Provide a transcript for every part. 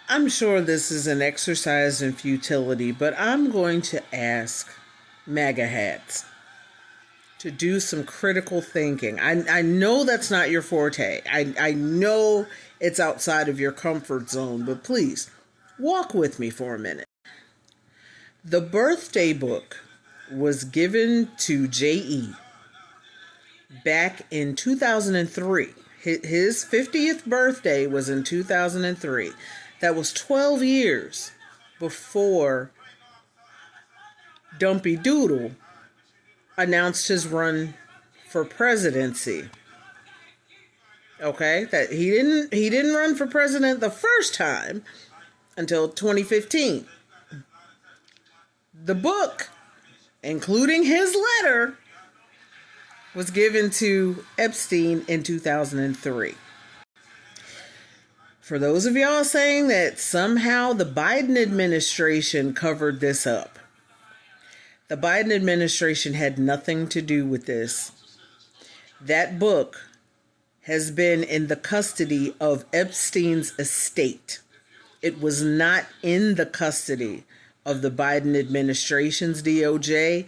I'm sure this is an exercise in futility, but I'm going to ask Magahats to do some critical thinking. I know that's not your forte. I know it's outside of your comfort zone, but please walk with me for a minute. The birthday book was given to J.E. back in 2003. His 50th birthday was in 2003. That was 12 years before Dumpy Doodle announced his run for presidency. Okay, that he didn't run for president the first time until 2015. The book, including his letter, was given to Epstein in 2003. For those of y'all saying that somehow the Biden administration covered this up, the Biden administration had nothing to do with this. That book has been in the custody of Epstein's estate. It was not in the custody of the Biden administration's DOJ.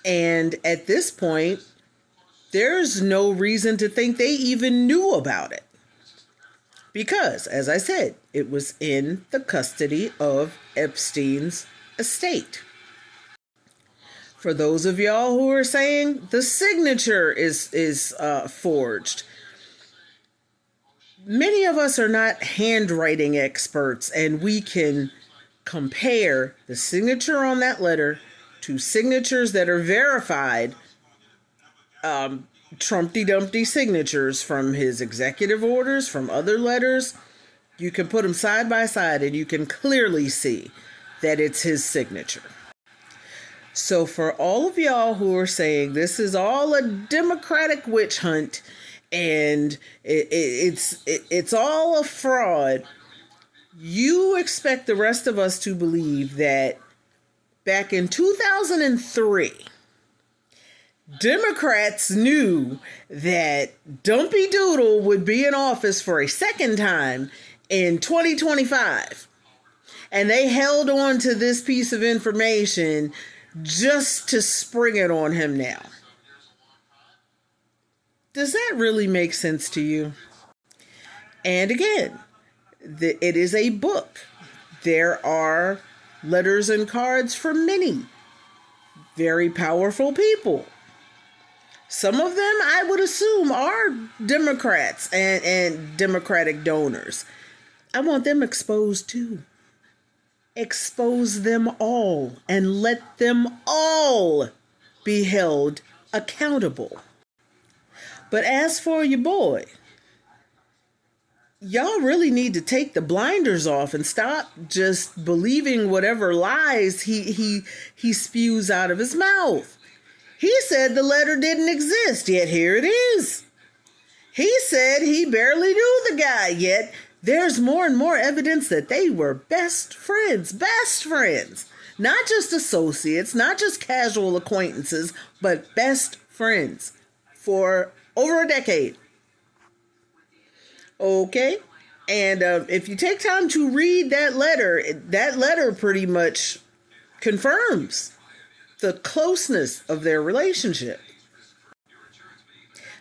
And at this point, there's no reason to think they even knew about it. Because, as I said, it was in the custody of Epstein's estate. For those of y'all who are saying the signature is forged, many of us are not handwriting experts, and we can compare the signature on that letter to signatures that are verified Trumpty-Dumpty signatures from his executive orders, from other letters. You can put them side by side and you can clearly see that it's his signature. So for all of y'all who are saying this is all a Democratic witch hunt and it's all a fraud, you expect the rest of us to believe that back in 2003, Democrats knew that Dumpy Doodle would be in office for a second time in 2025. And they held on to this piece of information just to spring it on him now. Does that really make sense to you? And again, it is a book. There are letters and cards from many very powerful people. Some of them, I would assume, are Democrats and Democratic donors. I want them exposed too. Expose them all and let them all be held accountable. But as for your boy, y'all really need to take the blinders off and stop just believing whatever lies he spews out of his mouth. He said the letter didn't exist, yet here it is. He said he barely knew the guy, yet there's more and more evidence that they were best friends. Not just associates, not just casual acquaintances, but best friends for over a decade. Okay? And if you take time to read that letter pretty much confirms the closeness of their relationship.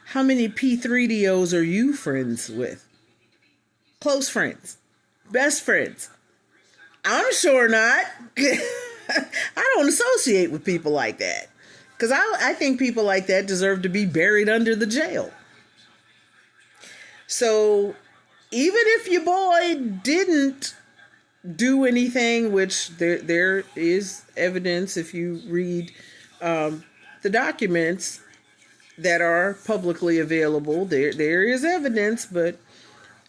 How many P3DOs are you friends with? Close friends. Best friends. I'm sure not. I don't associate with people like that. Because I think people like that deserve to be buried under the jail. So even if your boy didn't do anything, which there is evidence if you read the documents that are publicly available, there is evidence, but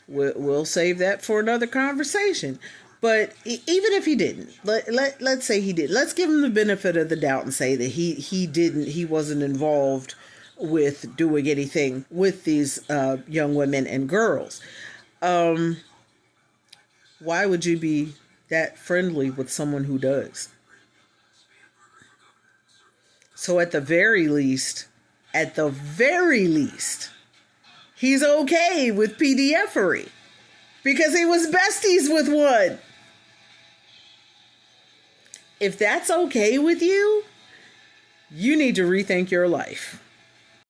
we'll save that for another conversation. But even if he didn't, let's say he did, let's give him the benefit of the doubt and say that he wasn't involved with doing anything with these young women and girls. Why would you be that friendly with someone who does? So at the very least, he's okay with PDFery because he was besties with one. If that's okay with you, you need to rethink your life.